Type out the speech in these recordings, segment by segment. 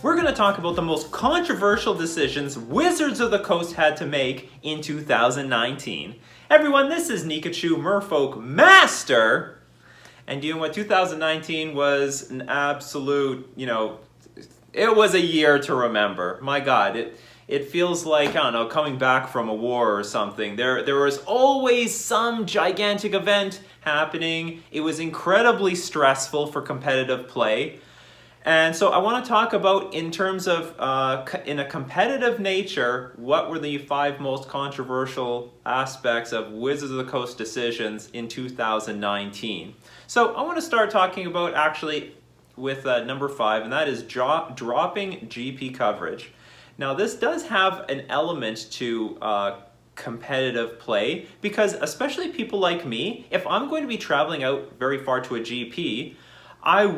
we're going to talk about the most controversial decisions Wizards of the Coast had to make in 2019. Everyone, this is Nikachu, Merfolk Master, and you know what, 2019 was an absolute, it was a year to remember. My God, it feels like, I don't know, coming back from a war or something. There was always some gigantic event happening. It was incredibly stressful for competitive play. And so I want to talk about, in terms of, in a competitive nature, what were the 5 most controversial aspects of Wizards of the Coast decisions in 2019. So I want to start talking about, actually, with number 5, and that is dropping GP coverage. Now, this does have an element to competitive play, because especially people like me, if I'm going to be traveling out very far to a GP, I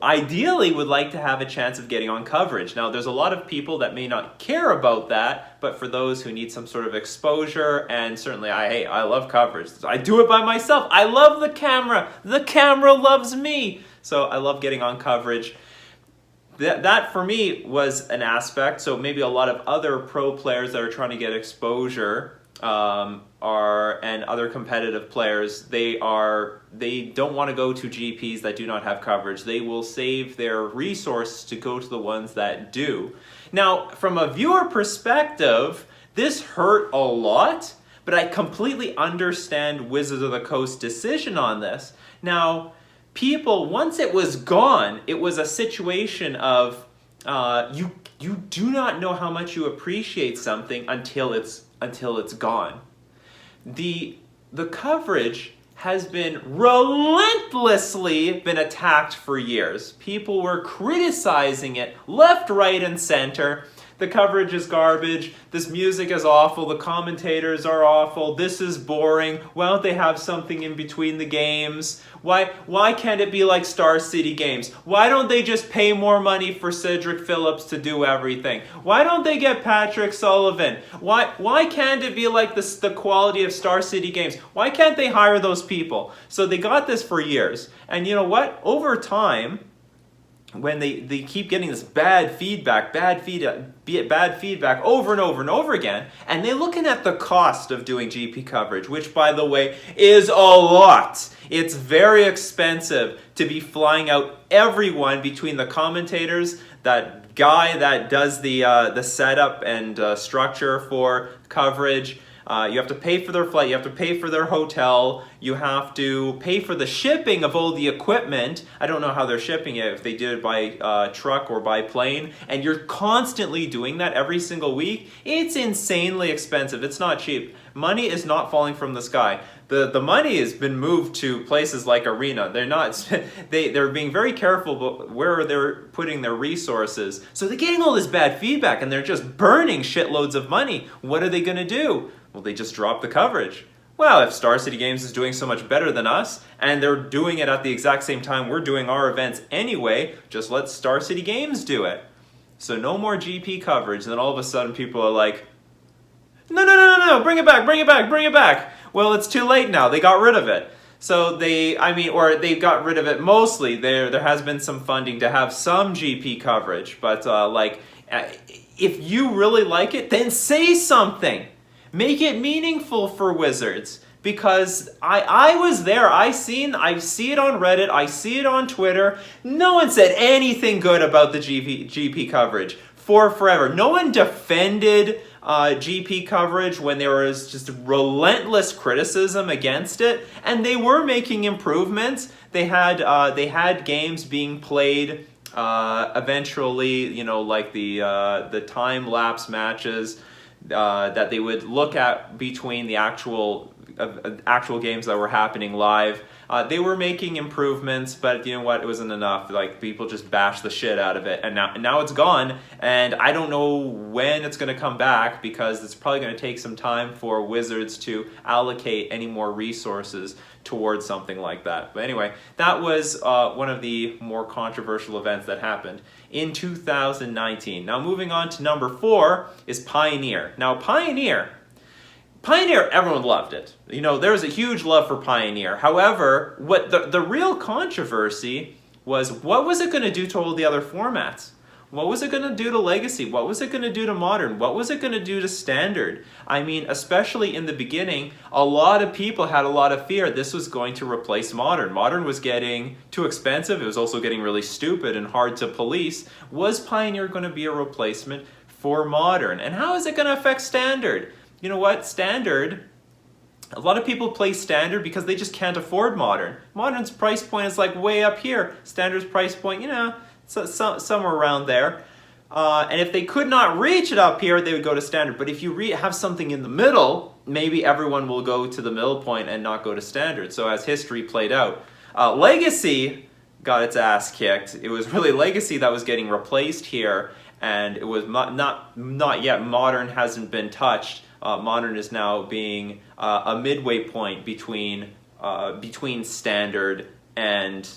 ideally would like to have a chance of getting on coverage. Now, there's a lot of people that may not care about that, but for those who need some sort of exposure, and certainly I love coverage. I do it by myself. I love the camera. The camera loves me. So I love getting on coverage. That for me was an aspect. So maybe a lot of other pro players that are trying to get exposure and other competitive players, they don't want to go to GPs that do not have coverage. They will save their resources to go to the ones that do. Now, from a viewer perspective, this hurt a lot, but I completely understand Wizards of the Coast's decision on this. Now, people, once it was gone, it was a situation of you do not know how much you appreciate something until it's gone. The coverage has been relentlessly attacked for years. People were criticizing it left, right, and center. The coverage is garbage. This music is awful. The commentators are awful. This is boring. Why don't they have something in between the games? Why can't it be like Star City Games? Why don't they just pay more money for Cedric Phillips to do everything? Why don't they get Patrick Sullivan? Why can't it be like the quality of Star City Games? Why can't they hire those people? So they got this for years. And you know what? Over time, when they keep getting this bad feedback over and over and over again, and they're looking at the cost of doing GP coverage, which, by the way, is a lot. It's very expensive to be flying out everyone between the commentators, that guy that does the setup and structure for coverage. You have to pay for their flight, you have to pay for their hotel, you have to pay for the shipping of all the equipment. I don't know how they're shipping it, if they did it by truck or by plane, and you're constantly doing that every single week. It's insanely expensive. It's not cheap. Money is not falling from the sky. The money has been moved to places like Arena. They're being very careful about where they're putting their resources. So they're getting all this bad feedback and they're just burning shitloads of money. What are they going to do? Well, they just drop the coverage. Well, if Star City Games is doing so much better than us, and they're doing it at the exact same time we're doing our events anyway, just let Star City Games do it. So no more GP coverage. And then all of a sudden people are like, no, bring it back. Well, it's too late now. They got rid of it. So they got rid of it mostly. There has been some funding to have some GP coverage, but if you really like it, then say something. Make it meaningful for Wizards, because I was there. I see it on Reddit. I see it on Twitter. No one said anything good about the GP coverage for forever. No one defended GP coverage when there was just relentless criticism against it, and they were making improvements. They had games being played eventually, like the time-lapse matches that they would look at between the actual games that were happening live. They were making improvements, but you know what? It wasn't enough. Like, people just bashed the shit out of it, and now it's gone. And I don't know when it's going to come back, because it's probably going to take some time for Wizards to allocate any more resources towards something like that. But anyway, that was one of the more controversial events that happened in 2019. Now, moving on to number 4 is Pioneer. Now, Pioneer, everyone loved it. There was a huge love for Pioneer. However, what the real controversy was, what was it going to do to all the other formats? What was it going to do to Legacy? What was it going to do to Modern? What was it going to do to Standard? I mean, especially in the beginning, a lot of people had a lot of fear this was going to replace Modern. Modern was getting too expensive. It was also getting really stupid and hard to police. Was Pioneer going to be a replacement for Modern? And how is it going to affect Standard? You know what? Standard, a lot of people play Standard because they just can't afford Modern. Modern's price point is like way up here. Standard's price point, you know, somewhere around there. And if they could not reach it up here, they would go to Standard. But if you have something in the middle, maybe everyone will go to the middle point and not go to Standard. So as history played out, Legacy got its ass kicked. It was really Legacy that was getting replaced here, and it was not yet. Modern hasn't been touched. Modern is now being a midway point between Standard and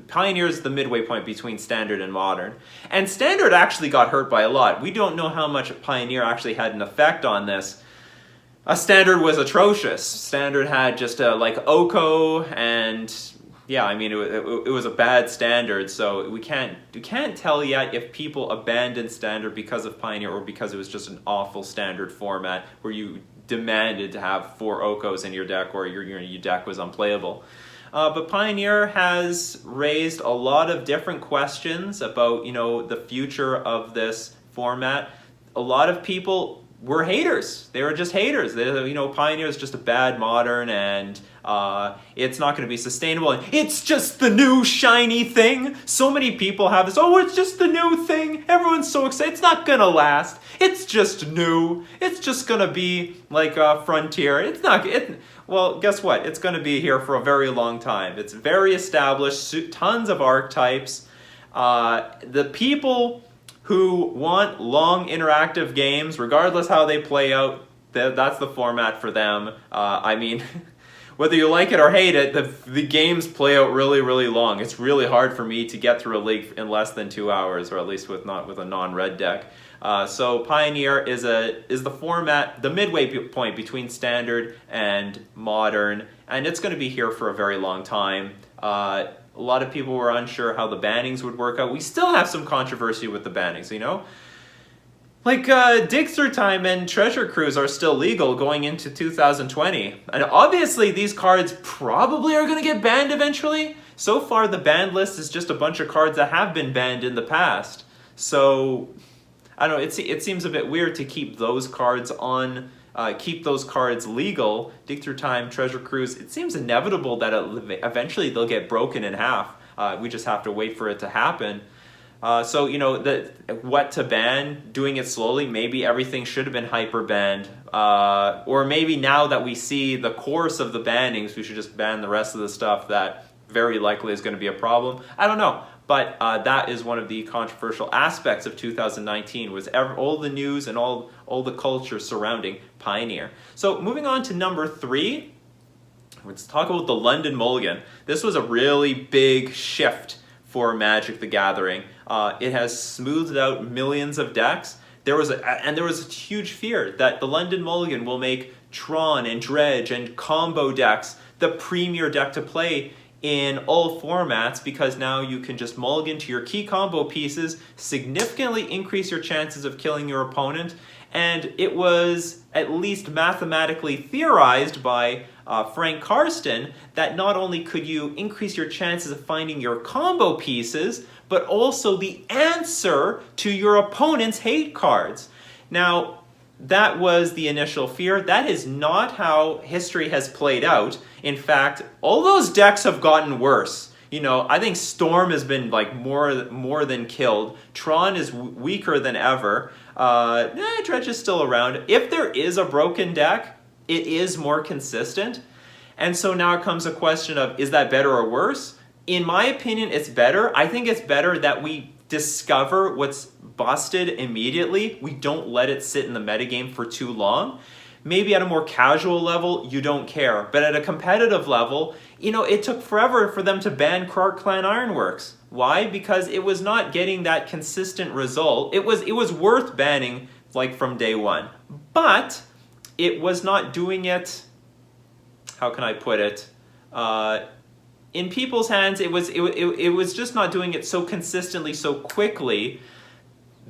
Pioneer is the midway point between Standard and Modern. And Standard actually got hurt by a lot. We don't know how much Pioneer actually had an effect on this. Standard was atrocious. Standard had just like Oko, and yeah, I mean it was a bad Standard. So we can't tell yet if people abandoned Standard because of Pioneer or because it was just an awful Standard format where you demanded to have 4 Okos in your deck or your deck was unplayable. But Pioneer has raised a lot of different questions about, you know, the future of this format. A lot of people were haters. They were just haters. You know, Pioneer is just a bad Modern, and it's not going to be sustainable. And it's just the new shiny thing. So many people have this, oh, it's just the new thing. Everyone's so excited. It's not going to last. It's just new. It's just going to be like Frontier. It's not. Well, guess what? It's going to be here for a very long time. It's very established, tons of archetypes. The people who want long interactive games, regardless how they play out, that's the format for them. I mean, whether you like it or hate it, the games play out really, really long. It's really hard for me to get through a league in less than 2 hours, or at least with a non-red deck. So Pioneer is the format, the midway point between Standard and Modern, and it's going to be here for a very long time. A lot of people were unsure how the bannings would work out. We still have some controversy with the bannings, you know? Like, Dig Through Time and Treasure Cruise are still legal going into 2020. And obviously these cards probably are going to get banned eventually. So far the banned list is just a bunch of cards that have been banned in the past. So I don't know, it seems a bit weird to keep those cards on, keep those cards legal. Dig Through Time, Treasure Cruise, it seems inevitable that eventually they'll get broken in half. We just have to wait for it to happen. So, you know, what to ban, doing it slowly, maybe everything should have been hyper banned. Or maybe now that we see the course of the bannings, we should just ban the rest of the stuff that very likely is going to be a problem. I don't know. But that is one of the controversial aspects of 2019, was all the news and all the culture surrounding Pioneer. So moving on to number 3, let's talk about the London Mulligan. This was a really big shift for Magic the Gathering. It has smoothed out millions of decks. There was a huge fear that the London Mulligan will make Tron and Dredge and combo decks the premier deck to play in all formats, because now you can just mulligan to your key combo pieces, significantly increase your chances of killing your opponent, and it was at least mathematically theorized by Frank Karsten that not only could you increase your chances of finding your combo pieces, but also the answer to your opponent's hate cards. Now, that was the initial fear. That is not how history has played out. In fact, all those decks have gotten worse. You know, I think Storm has been like more than killed. Tron is weaker than ever. Dredge is still around. If there is a broken deck, it is more consistent. And so now it comes a question of, is that better or worse? In my opinion, it's better. I think it's better that we discover what's busted immediately. We don't let it sit in the metagame for too long. Maybe at a more casual level, you don't care. But at a competitive level, you know, it took forever for them to ban Krark Clan Ironworks. Why? Because it was not getting that consistent result. It was worth banning like from day one. But it was not doing it, how can I put it? In people's hands, it was just not doing it so consistently, so quickly,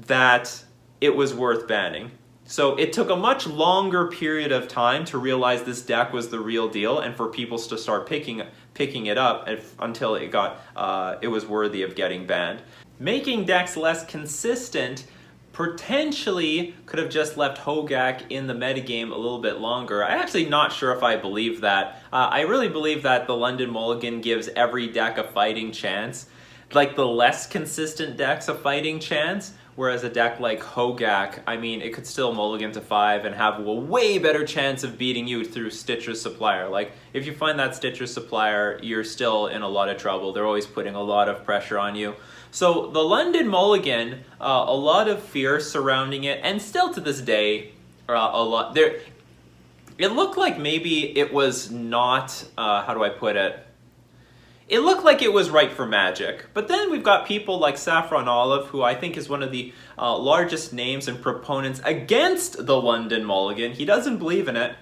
that it was worth banning. So it took a much longer period of time to realize this deck was the real deal, and for people to start picking it up until it was worthy of getting banned. Making decks less consistent potentially could have just left Hogak in the metagame a little bit longer. I'm actually not sure if I believe that. I really believe that the London Mulligan gives every deck a fighting chance. Like the less consistent decks a fighting chance, whereas a deck like Hogak, I mean, it could still mulligan to 5 and have a way better chance of beating you through Stitcher's Supplier. Like, if you find that Stitcher's Supplier, you're still in a lot of trouble. They're always putting a lot of pressure on you. So the London Mulligan, a lot of fear surrounding it, and still to this day, a lot there. It looked like maybe it was not, how do I put it? It looked like it was right for Magic. But then we've got people like Saffron Olive, who I think is one of the largest names and proponents against the London Mulligan. He doesn't believe in it.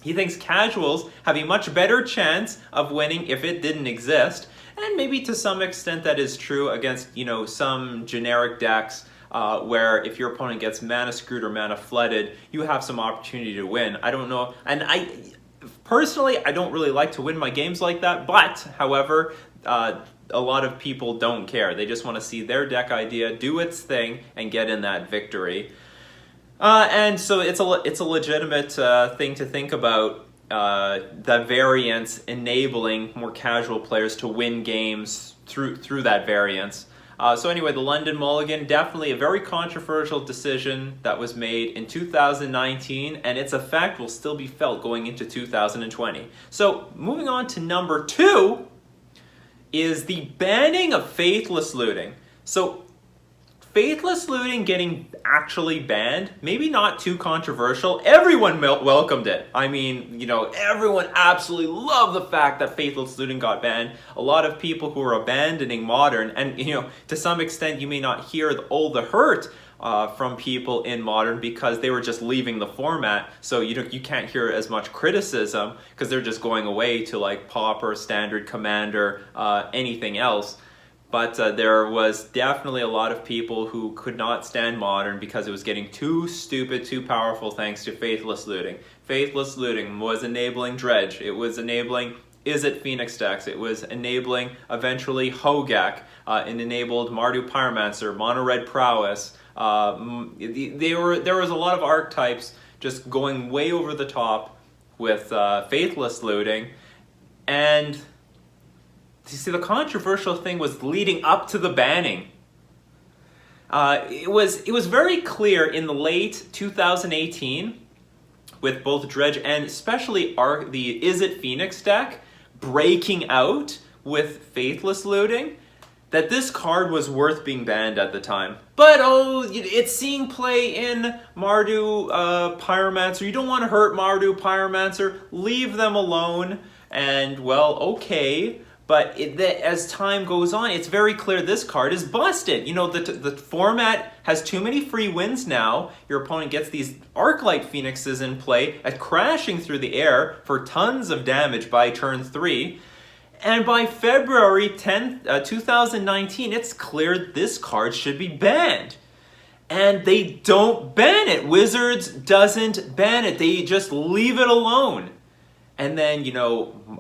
He thinks casuals have a much better chance of winning if it didn't exist. And maybe to some extent that is true against, some generic decks where if your opponent gets mana screwed or mana flooded, you have some opportunity to win. I don't know. And personally, I don't really like to win my games like that, but, however, a lot of people don't care. They just want to see their deck idea do its thing and get in that victory. And so it's a legitimate thing to think about, the variance enabling more casual players to win games through that variance. So anyway, the London Mulligan, definitely a very controversial decision that was made in 2019, and its effect will still be felt going into 2020. So moving on to number 2 is the banning of Faithless Looting. So Faithless Looting getting actually banned, maybe not too controversial. Everyone welcomed it. I mean, everyone absolutely loved the fact that Faithless Looting got banned. A lot of people who are abandoning Modern, and to some extent you may not hear all the hurt from people in Modern because they were just leaving the format, so you can't hear as much criticism because they're just going away to like Pauper, Standard, Commander, anything else. But there was definitely a lot of people who could not stand Modern because it was getting too stupid, too powerful thanks to Faithless Looting. Faithless Looting was enabling Dredge. It was enabling Izzet Phoenix decks. It was enabling eventually Hogak. It enabled Mardu Pyromancer, Mono Red Prowess. There was a lot of archetypes just going way over the top with Faithless Looting. And you see, the controversial thing was leading up to the banning. It was very clear in the late 2018 with both Dredge and especially the Izzet Phoenix deck breaking out with Faithless Looting that this card was worth being banned at the time. But it's seeing play in Mardu Pyromancer. You don't want to hurt Mardu Pyromancer. Leave them alone. And well, okay. But as time goes on, it's very clear this card is busted. The format has too many free wins now. Your opponent gets these Arclight Phoenixes in play at crashing through the air for tons of damage by turn 3. And by February 10th, 2019, it's clear this card should be banned. And they don't ban it. Wizards doesn't ban it. They just leave it alone. And then,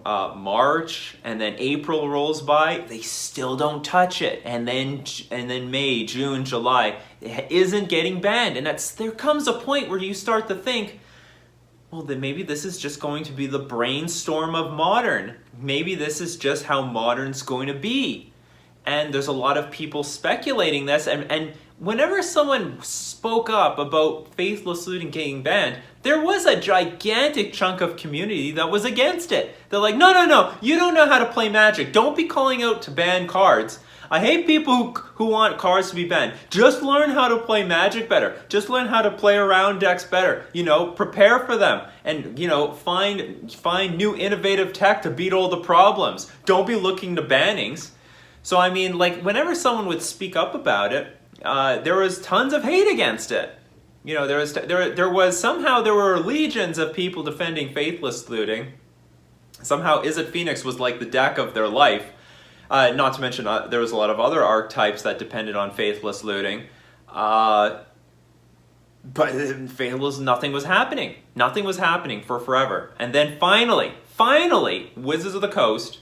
March and then April rolls by, they still don't touch it. And then May, June, July, it isn't getting banned. And there comes a point where you start to think, well, then maybe this is just going to be the brainstorm of Modern. Maybe this is just how Modern's going to be. And there's a lot of people speculating this. And whenever someone spoke up about Faithless Looting getting banned, there was a gigantic chunk of community that was against it. They're like, no, you don't know how to play Magic. Don't be calling out to ban cards. I hate people who want cards to be banned. Just learn how to play Magic better. Just learn how to play around decks better. Prepare for them. And, find new innovative tech to beat all the problems. Don't be looking to bannings. So, I mean, whenever someone would speak up about it, there was tons of hate against it. There were legions of people defending Faithless Looting. Somehow Izzet Phoenix was like the deck of their life. Not to mention there was a lot of other archetypes that depended on Faithless Looting. But Faithless, nothing was happening. Nothing was happening for forever. And then finally, Wizards of the Coast,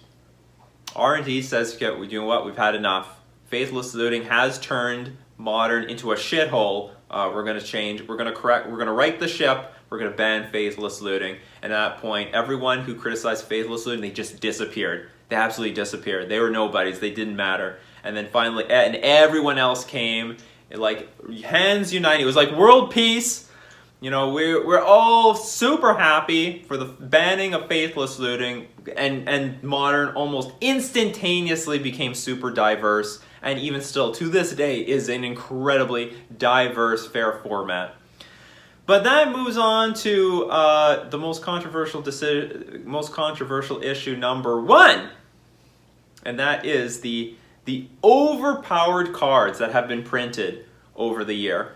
R&D says, you know what, we've had enough. Faithless looting has turned Modern into a shithole. We're going to change, we're going to right the ship, we're going to ban Faithless looting. And at that point, everyone who criticized Faithless looting, they just disappeared. They absolutely disappeared. They were nobodies. They didn't matter. And then finally, and everyone else came, like hands united. It was like world peace. You know, we're all super happy for the banning of Faithless looting, and Modern almost instantaneously became super diverse, and even still to this day is an incredibly diverse fair format. But that moves on to the most controversial issue number one, and that is the overpowered cards that have been printed over the year.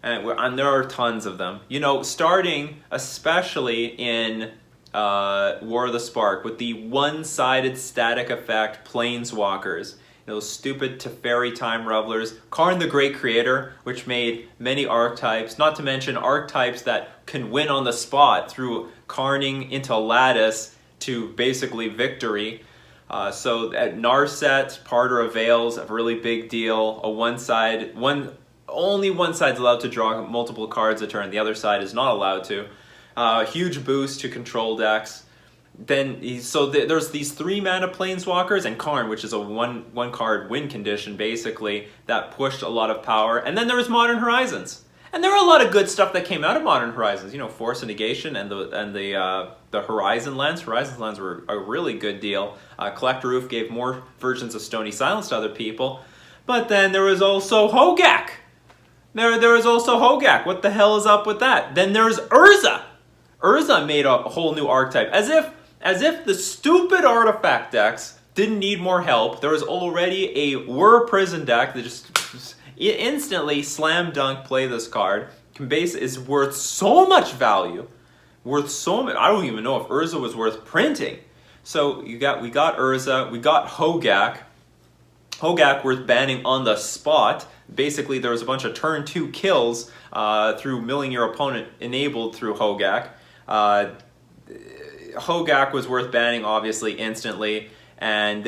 And there are tons of them. You know, starting especially in War of the Spark with the one-sided static effect Planeswalkers. Those stupid Teferi Time Revelers. Karn the Great Creator, which made many archetypes, not to mention archetypes that can win on the spot through karning into Lattice to basically victory. So at Narset, Parter of Veils, a really big deal. Only one side's allowed to draw multiple cards a turn. The other side is not allowed to. Huge boost to control decks. Then there's these 3-mana Planeswalkers and Karn, which is a one card win condition basically that pushed a lot of power. And then there was Modern Horizons. And there were a lot of good stuff that came out of Modern Horizons. You know, Force and Negation and the Horizon Lands. Horizon Lands were a really good deal. Collector Roof gave more versions of Stony Silence to other people. But then there was also Hogak. There was also Hogak. What the hell is up with that? Then there's Urza. Urza made a whole new archetype. As if the stupid artifact decks didn't need more help. There was already a Whir Prison deck that just instantly slam dunk play this card. Is worth so much value. I don't even know if Urza was worth printing. So we got Urza, we got Hogak. Hogak worth banning on the spot. Basically, there was a bunch of turn 2 kills through milling your opponent enabled through Hogak. Hogak was worth banning, obviously, instantly, and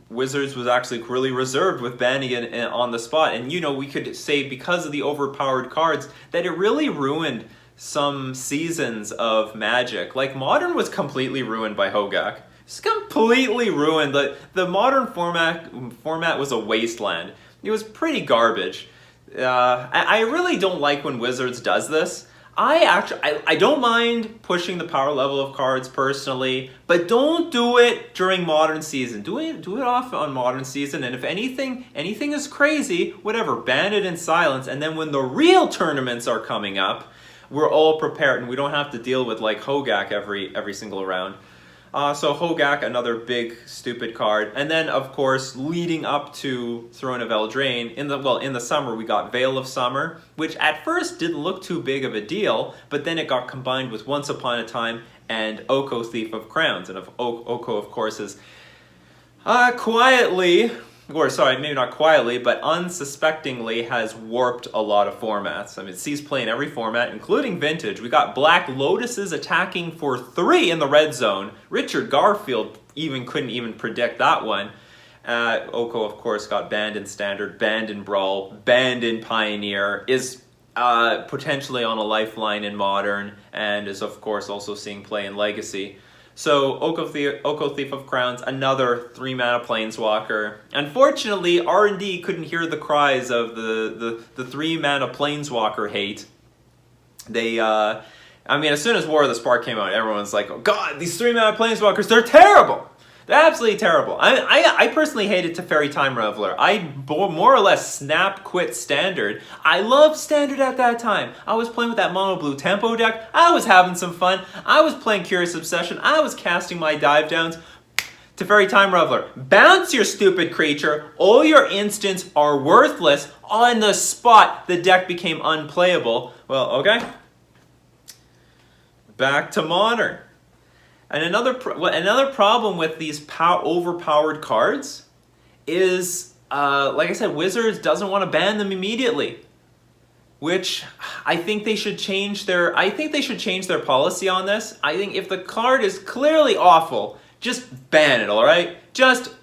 Wizards was actually really reserved with banning it on the spot. And, you know, we could say because of the overpowered cards that it really ruined some seasons of Magic. Like, Modern was completely ruined by Hogak. It's completely ruined. The Modern format was a wasteland. It was pretty garbage. I really don't like when Wizards does this. I don't mind pushing the power level of cards personally, but don't do it during Modern Season. Do it off on Modern Season, and if anything is crazy, whatever, ban it in silence, and then when the real tournaments are coming up, we're all prepared and we don't have to deal with like Hogak every single round. So Hogak, another big stupid card, and then of course leading up to Throne of Eldraine in the summer we got Veil of Summer, which at first didn't look too big of a deal, but then it got combined with Once Upon a Time and Oko Thief of Crowns, and Oko of course is quietly, or sorry, maybe not quietly, but unsuspectingly has warped a lot of formats. I mean, it sees play in every format, including Vintage. We got Black Lotuses attacking for 3 in the red zone. Richard Garfield couldn't even predict that one. Oko, of course, got banned in Standard, banned in Brawl, banned in Pioneer, is potentially on a lifeline in Modern, and is, of course, also seeing play in Legacy. So Oko Thief of Crowns, another 3-mana Planeswalker. Unfortunately, R&D couldn't hear the cries of the 3-mana Planeswalker hate. As soon as War of the Spark came out, everyone's like, oh god, these 3-mana Planeswalkers, they're terrible! They're absolutely terrible. I personally hated Teferi Time Reveler. I more or less quit Standard. I loved Standard at that time. I was playing with that mono blue tempo deck. I was having some fun. I was playing Curious Obsession. I was casting my dive downs. Teferi Time Reveler, bounce your stupid creature. All your instants are worthless. On the spot, the deck became unplayable. Well, okay. Back to Modern. And another problem with these overpowered cards is like I said, Wizards doesn't want to ban them immediately, which I think they should change their policy on this. I think if the card is clearly awful, just ban it, all right? Just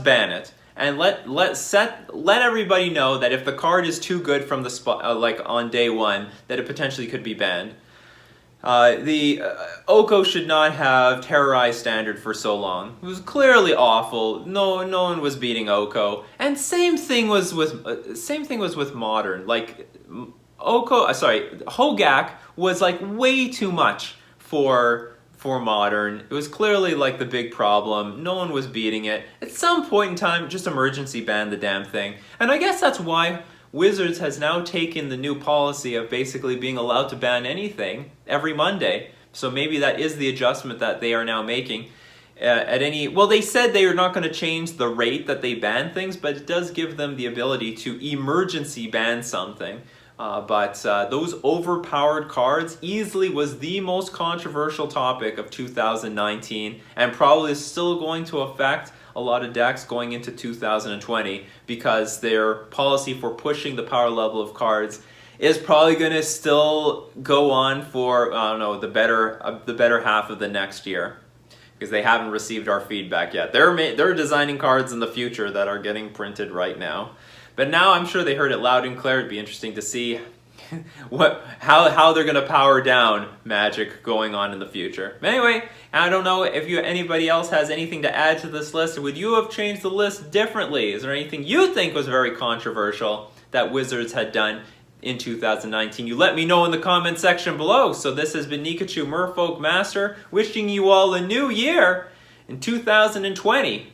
ban it. And let everybody know that if the card is too good from the spot, like on day one, that it potentially could be banned. The Oko should not have terrorized Standard for so long. It was clearly awful. No one was beating Oko. And same thing was with Modern. Like Hogak was like way too much for Modern. It was clearly like the big problem. No one was beating it. At some point in time, just emergency ban the damn thing. And I guess that's why Wizards has now taken the new policy of basically being allowed to ban anything every Monday. So maybe that is the adjustment that they are now making. Well, they said they are not going to change the rate that they ban things, but it does give them the ability to emergency ban something. But those overpowered cards easily was the most controversial topic of 2019, and probably is still going to affect a lot of decks going into 2020, because their policy for pushing the power level of cards is probably going to still go on for, I don't know, the better half of the next year, because they haven't received our feedback yet. They're designing cards in the future that are getting printed right now. But now I'm sure they heard it loud and clear. It'd be interesting to see how they're gonna power down Magic going on in the future. But anyway, I don't know if anybody else has anything to add to this list. Would you have changed the list differently? Is there anything you think was very controversial that Wizards had done in 2019? You let me know in the comment section below. So this has been Nikachu, Merfolk Master, wishing you all a new year in 2020.